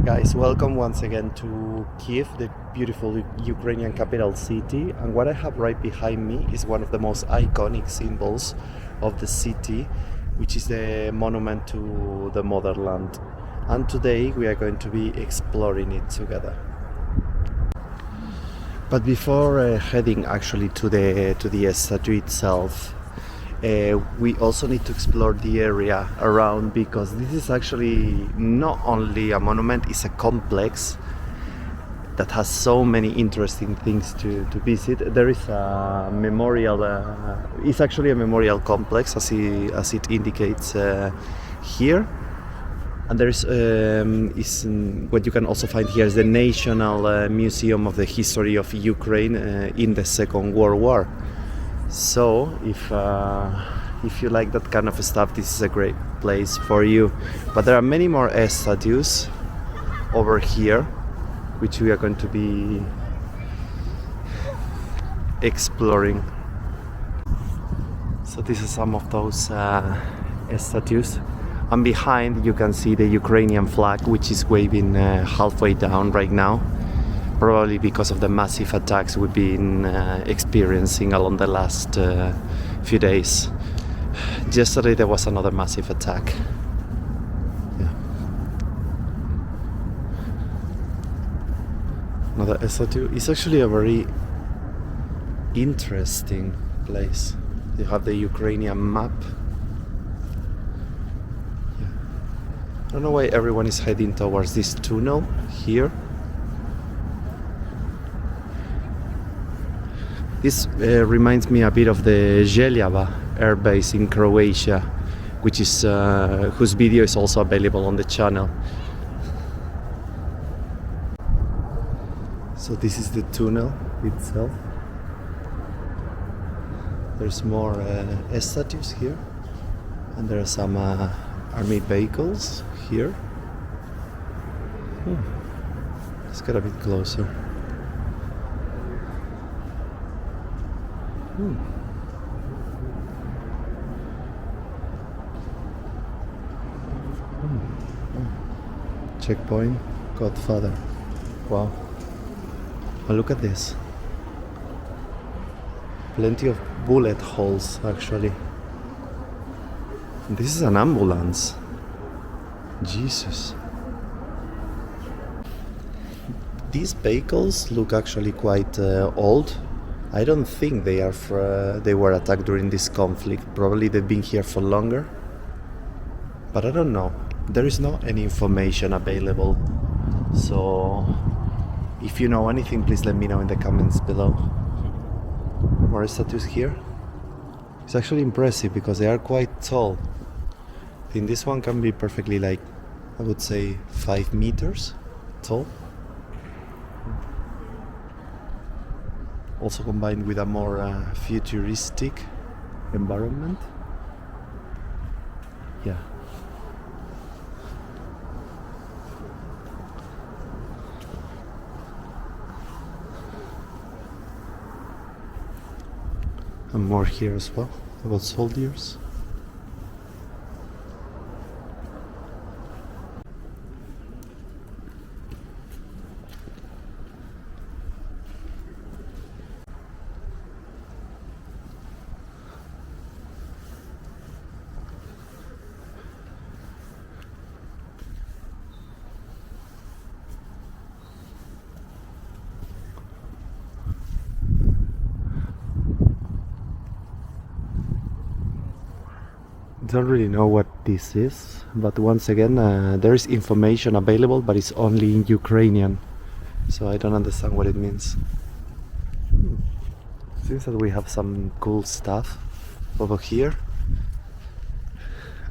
Guys, welcome once again to Kyiv, the beautiful Ukrainian capital city. And what I have right behind me is one of the most iconic symbols of the city, which is the monument to the Motherland. And today we are going to be exploring it together. But before heading actually to the statue itself, we also need to explore the area around, because this is actually not only a monument, it's a complex that has so many interesting things to visit. There is a memorial, it's actually a memorial complex as it indicates here. And there is what you can also find here is the National Museum of the History of Ukraine in the Second World War. So if you like that kind of stuff, this is a great place for you. But there are many more statues over here, which we are going to be exploring. So this is some of those statues. And behind you can see the Ukrainian flag, which is waving halfway down right now. Probably because of the massive attacks we've been experiencing along the last few days. Yesterday there was another massive attack. Yeah. Another statue. It's actually a very interesting place. You have the Ukrainian map. Yeah. I don't know why everyone is heading towards this tunnel here. This reminds me a bit of the Željava air base in Croatia, which is whose video is also available on the channel. So this is the tunnel itself. There's more statues here, and there are some army vehicles here. Let's get a bit closer. Checkpoint, Godfather. Wow. And look at this. Plenty of bullet holes, actually. This is an ambulance. Jesus. These vehicles look actually quite old. I don't think they were attacked during this conflict. Probably they've been here for longer. But I don't know. There is not any information available. So if you know anything, please let me know in the comments below. More statues here. It's actually impressive because they are quite tall. I think this one can be perfectly, like, I would say 5 meters tall. Also combined with a more futuristic environment. Yeah. And more here as well, about soldiers. Don't really know what this is, but once again there is information available, but it's only in Ukrainian, so I don't understand what it means. Seems that we have some cool stuff over here,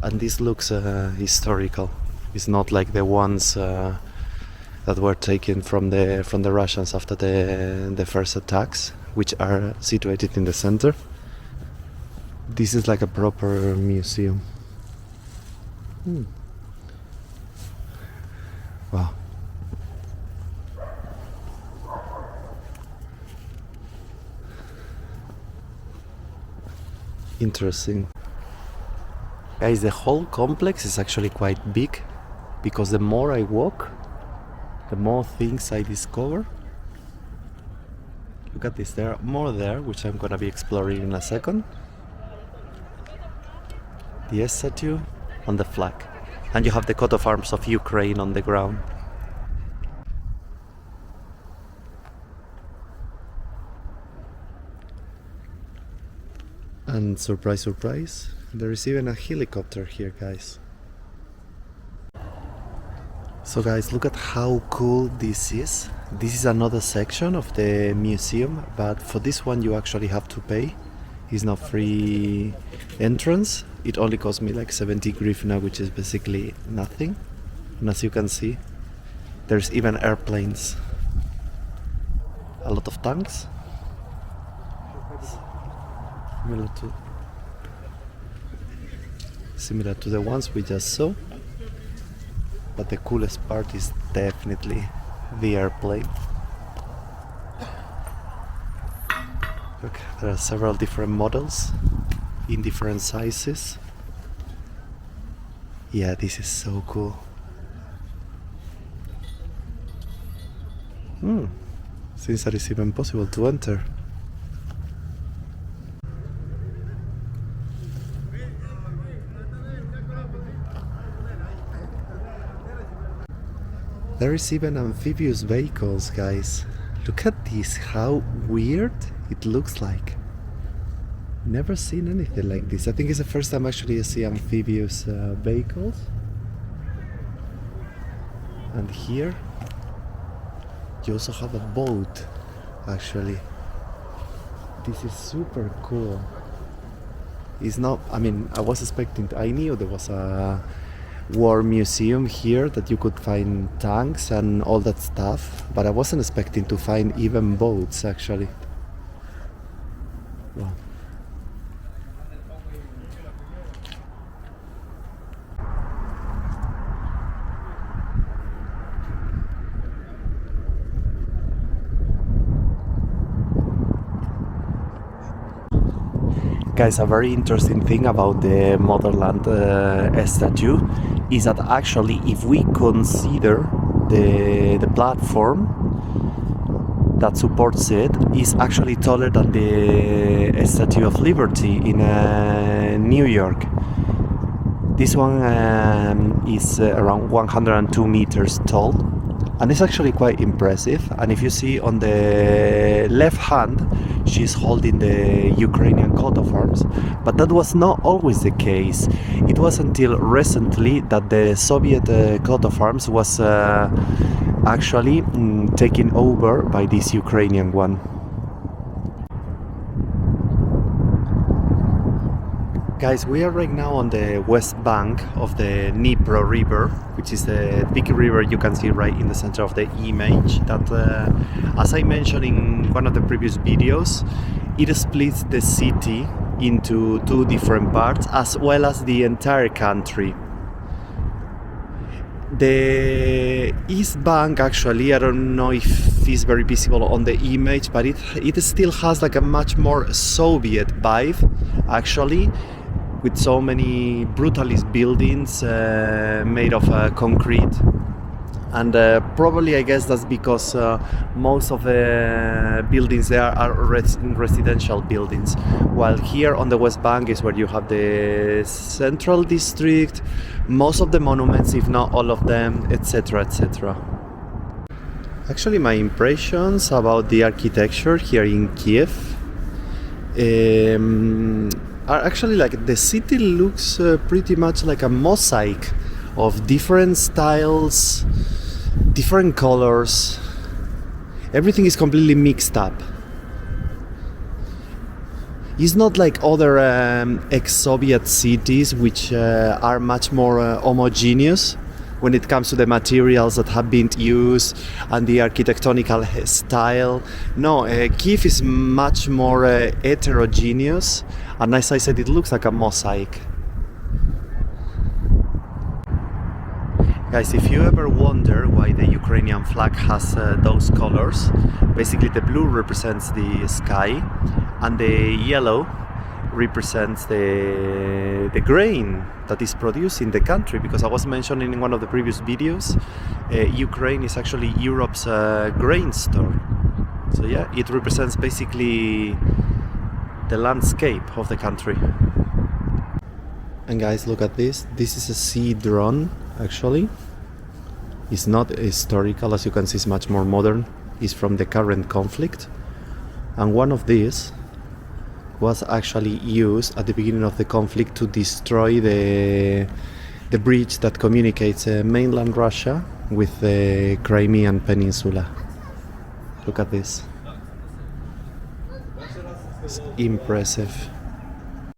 and this looks historical. It's not like the ones that were taken from the Russians after the first attacks, which are situated in the center. This is like a proper museum. Wow. Interesting. Guys, the whole complex is actually quite big, because the more I walk, the more things I discover. Look at this, there are more there, which I'm gonna be exploring in a second. The statue on the flag. And you have the coat of arms of Ukraine on the ground. And surprise, surprise, there is even a helicopter here, guys. So guys, look at how cool this is. This is another section of the museum, but for this one you actually have to pay. It's not free entrance. It only cost me like 70 hryvnia, which is basically nothing. And as you can see, there's even airplanes. A lot of tanks. Similar to the ones we just saw. But the coolest part is definitely the airplane. Look, there are several different models in different sizes. Yeah, this is so cool. Seems that it's even possible to enter. There is even amphibious vehicles, guys. Look at this, how weird it looks like. Never seen anything like this. I think it's the first time actually I see amphibious vehicles. And here you also have a boat, actually. This is super cool. It's not, I mean, I was expecting, I knew there was a war museum here that you could find tanks and all that stuff, but I wasn't expecting to find even boats, actually. Wow. Guys, a very interesting thing about the Motherland statue is that actually, if we consider the platform that supports it is actually taller than the Statue of Liberty in New York. This one is around 102 meters tall, and it's actually quite impressive. And if you see on the left hand, she's holding the Ukrainian coat of arms, but that was not always the case. It was until recently that the Soviet coat of arms was actually taken over by this Ukrainian one. Guys, we are right now on the west bank of the Dnipro River, which is the big river you can see right in the center of the image. That, as I mentioned in one of the previous videos, it splits the city into two different parts, as well as the entire country. The east bank, actually, I don't know if it's very visible on the image, but it still has like a much more Soviet vibe, actually, with so many brutalist buildings made of concrete. And probably, I guess that's because most of the buildings there are residential buildings, while here on the West Bank is where you have the central district, most of the monuments, if not all of them, etc., etc. Actually, my impressions about the architecture here in Kyiv are actually like the city looks pretty much like a mosaic of different styles, different colors. Everything is completely mixed up. It's not like other ex-Soviet cities, which are much more homogeneous when it comes to the materials that have been used and the architectonical style. No, Kyiv is much more heterogeneous, and as I said, it looks like a mosaic. Guys, if you ever wonder why the Ukrainian flag has those colors, basically the blue represents the sky and the yellow represents the grain that is produced in the country, because I was mentioning in one of the previous videos, Ukraine is actually Europe's grain store. So yeah, it represents basically the landscape of the country. And guys, look at this. This is a sea drone, actually. It's not historical, as you can see, it's much more modern. It's from the current conflict. And one of these was actually used at the beginning of the conflict to destroy the bridge that communicates mainland Russia with the Crimean Peninsula. Look at this. It's impressive.